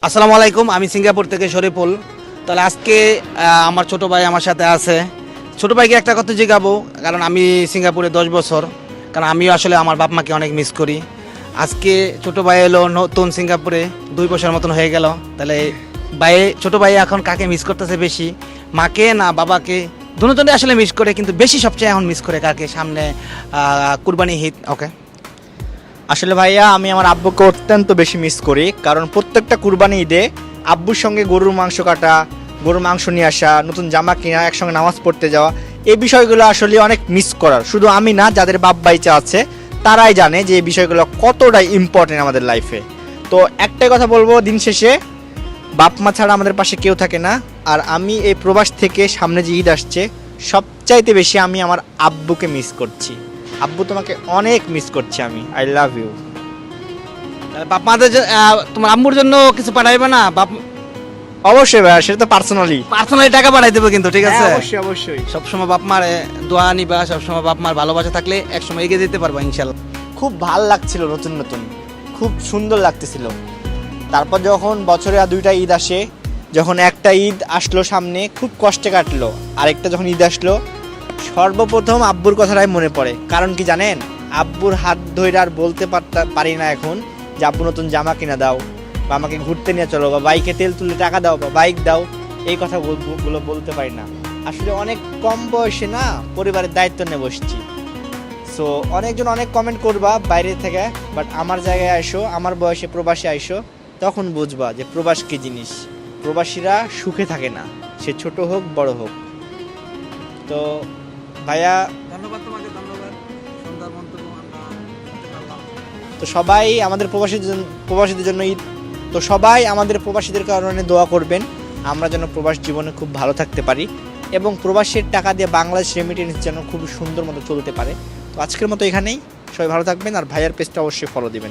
আসসালামু আলাইকুম, আমি সিঙ্গাপুর থেকে শরীফুল। তাহলে আজকে আমার ছোট ভাই আমার সাথে আছে। ছোট ভাইকে একটা কথা জিজ্ঞাবো, কারণ আমি সিঙ্গাপুরে 10 বছর, কারণ আমিও আসলে আমার বাপ মাকে অনেক মিস করি। আজকে ছোট ভাই এলো নতুন সিঙ্গাপুরে, 2 বছর মতন হয়ে গেল। তাহলে ছোট ভাই এখন কাকে মিস করতেছে বেশি, মাকে না বাবাকে? দুজনে আসলে মিস করে, কিন্তু বেশি সবচেয়ে এখন মিস করে কাকে? সামনে কুরবানি ঈদ। ওকে, আসলে ভাইয়া আমি আমার আব্বুকে অত্যন্ত বেশি মিস করি, কারণ প্রত্যেকটা কুরবানি ঈদে আব্বুর সঙ্গে গরুর মাংস কাটা, গরুর মাংস নিয়ে আসা, নতুন জামা কিনা, একসঙ্গে নামাজ পড়তে যাওয়া, এই বিষয়গুলো আসলে অনেক মিস করার। শুধু আমি না, যাদের বাপ বাইচা আছে তারাই জানে যে এই বিষয়গুলো কতটা ইম্পর্টেন্ট আমাদের লাইফে। তো একটাই কথা বলবো, দিন শেষে বাপ মা ছাড়া আমাদের পাশে কেউ থাকে না। আর আমি এই প্রবাস থেকে সামনে যে ঈদ আসছে, সবচাইতে বেশি আমি আমার আব্বুকে মিস করছি। আব্বু, তোমাকে অনেক মিস করছি আমি। I love you. বাপ মাদের তোমার আম্মুর জন্য কিছু পাঠাইবে না? বাপ অবশ্যই ভাইয়া, সেটা তো পার্সোনালি পার্সোনালি টাকা পাঠাই দেবো কিন্তু, ঠিক আছে? অবশ্যই অবশ্যই। সবসময় বাপ মার দোয়া নিবা, সবসময় বাপ মার ভালোবাসা থাকলে একসময় এগিয়ে যেতে পারবা ইনশাল্লাহ। খুব ভাল লাগছিল, নতুন নতুন খুব সুন্দর লাগতেছিল। তারপর যখন বছরে আর দুইটা ঈদ আসে, যখন একটা ঈদ আসলো সামনে খুব কষ্টে কাটলো, আরেকটা যখন ঈদ আসলো, সর্বপ্রথম আব্বুর কথাটাই মনে পড়ে। কারণ কি জানেন, আব্বুর হাত ধরে আর বলতে পারি না এখন যে আব্বু নতুন জামা কিনা দাও, বা আমাকে ঘুরতে নিয়ে চলো, বা বাইকে তেল তুলে টাকা দাও, বা বাইক দাও। এই কথাগুলো বলতে পারি না। আসলে অনেক কম বয়সে না পরিবারের দায়িত্ব নিয়ে বসছি। সো অনেকজন অনেক কমেন্ট করবা বাইরে থেকে, বাট আমার জায়গায় আইসো, আমার বয়সে প্রবাসী আইসো, তখন বুঝবা যে প্রবাস কি জিনিস। প্রবাসীরা সুখে থাকে না, সে ছোট হোক বড় হোক। তো ভাইয়া, ধন্যবাদ তোমাকে, ধন্যবাদ। সুন্দর মন্তব্য আমরা শুনতে পারলাম। তো সবাই আমাদের প্রবাসীদের জন্য ঈদ, তো সবাই আমাদের প্রবাসীদের কারণে দোয়া করবেন, আমরা যেন প্রবাস জীবনে খুব ভালো থাকতে পারি, এবং প্রবাসের টাকা দিয়ে বাংলাদেশ রেমিটেন্স যেন খুব সুন্দর মতো চলতে পারে। তো আজকের মতো এখানেই, সবাই ভালো থাকবেন, আর ভাইয়ার পেজটা অবশ্যই ফলো দিবেন।